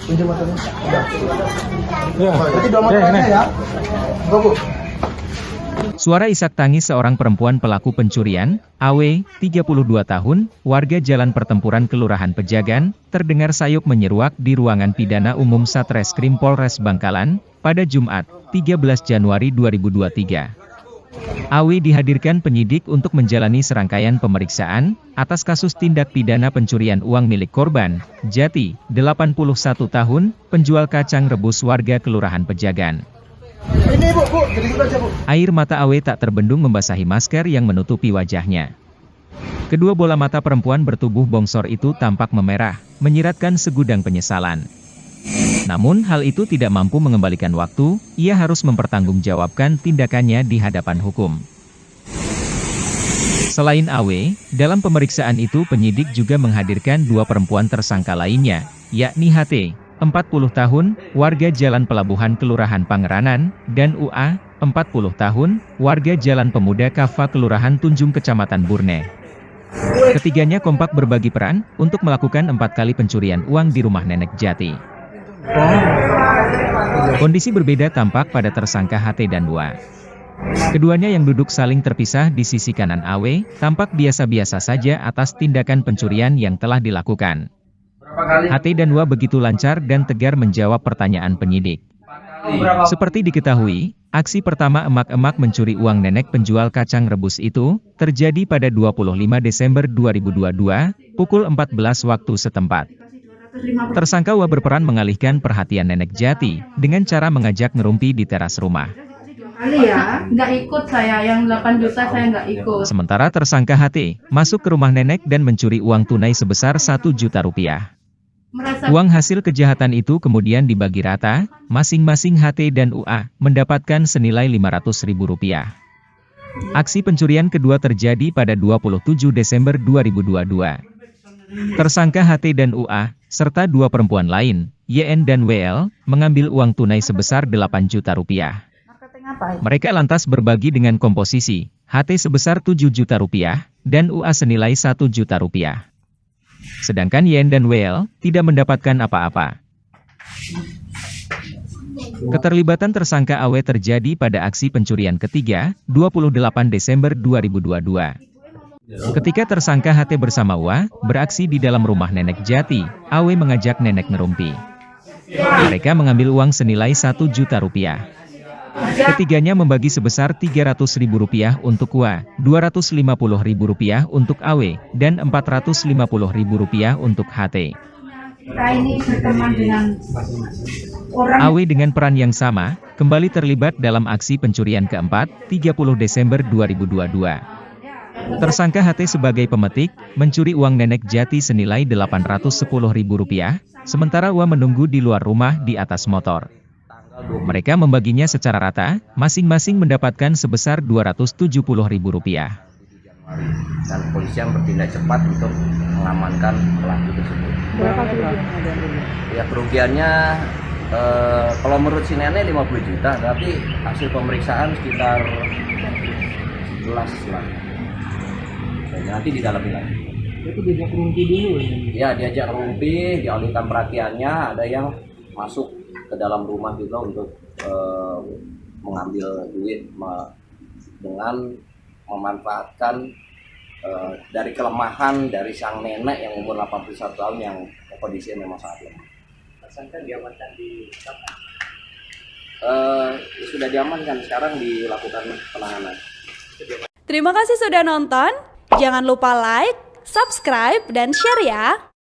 Pinjam motornya. Udah. Ya. Berarti 2 motor aja ya. Go. Suara isak tangis seorang perempuan pelaku pencurian, AW, 32 tahun, warga Jalan Pertempuran Kelurahan Pejagan, terdengar sayup menyeruak di ruangan pidana umum Satreskrim Polres Bangkalan, pada Jumat, 13 Januari 2023. AW dihadirkan penyidik untuk menjalani serangkaian pemeriksaan, atas kasus tindak pidana pencurian uang milik korban, Jati, 81 tahun, penjual kacang rebus warga Kelurahan Pejagan. Ini Bu, jadi gitu aja Bu. Air mata AW tak terbendung membasahi masker yang menutupi wajahnya. Kedua bola mata perempuan bertubuh bongsor itu tampak memerah, menyiratkan segudang penyesalan. Namun hal itu tidak mampu mengembalikan waktu, ia harus mempertanggungjawabkan tindakannya di hadapan hukum. Selain AW, dalam pemeriksaan itu penyidik juga menghadirkan 2 perempuan tersangka lainnya, yakni HT, 40 tahun, warga Jalan Pelabuhan Kelurahan Pangeranan, dan UA, 40 tahun, warga Jalan Pemuda Kafa Kelurahan Tunjung Kecamatan Burne. Ketiganya kompak berbagi peran, untuk melakukan 4 kali pencurian uang di rumah nenek Jati. Kondisi berbeda tampak pada tersangka HT dan UA. Keduanya yang duduk saling terpisah di sisi kanan AW, tampak biasa-biasa saja atas tindakan pencurian yang telah dilakukan. HT dan UA begitu lancar dan tegar menjawab pertanyaan penyidik. Seperti diketahui, aksi pertama emak-emak mencuri uang nenek penjual kacang rebus itu, terjadi pada 25 Desember 2022, pukul 14 waktu setempat. Tersangka UA berperan mengalihkan perhatian nenek Jati, dengan cara mengajak ngerumpi di teras rumah. Ya, nggak ikut saya, yang 8 juta saya nggak ikut. Sementara tersangka HT, masuk ke rumah nenek dan mencuri uang tunai sebesar 1 juta rupiah. Uang hasil kejahatan itu kemudian dibagi rata, masing-masing HT dan UA mendapatkan senilai Rp500.000. Aksi pencurian kedua terjadi pada 27 Desember 2022. Tersangka HT dan UA, serta 2 perempuan lain, YN dan WL, mengambil uang tunai sebesar 8 juta rupiah. Mereka lantas berbagi dengan komposisi, HT sebesar 7 juta rupiah, dan UA senilai 1 juta rupiah. Sedangkan YN dan WL tidak mendapatkan apa-apa. Keterlibatan tersangka AW terjadi pada aksi pencurian ketiga, 28 Desember 2022. Ketika tersangka HT bersama UA beraksi di dalam rumah nenek Jati, AW mengajak nenek ngerumpi. Mereka mengambil uang senilai 1 juta rupiah. Ketiganya membagi sebesar Rp300.000 untuk UA, Rp250.000 untuk AW, dan Rp450.000 untuk HT. AW dengan peran yang sama, kembali terlibat dalam aksi pencurian keempat, 30 Desember 2022. Tersangka HT sebagai pemetik, mencuri uang nenek Jati senilai Rp810.000, sementara UA menunggu di luar rumah di atas motor. Mereka membaginya secara rata, masing-masing mendapatkan sebesar Rp270.000. Dan kepolisian bertindak cepat untuk mengamankan pelaku tersebut. Berapa kerugiannya? Ya kerugiannya, kalau menurut si nenek 50 juta, tapi hasil pemeriksaan sekitar 11 lah. Nanti didalami lagi. Itu diajak ngerumpi dulu Ya, diajak ngerumpi, dialihkan perhatiannya, ada yang masuk ke dalam rumah juga untuk mengambil duit dengan memanfaatkan dari kelemahan dari sang nenek yang umur 81 tahun yang kondisinya memang sangat lemah. Tersangka diamankan di Sudah diamankan, sekarang dilakukan penahanan. Terima kasih sudah nonton. Jangan lupa like, subscribe, dan share ya.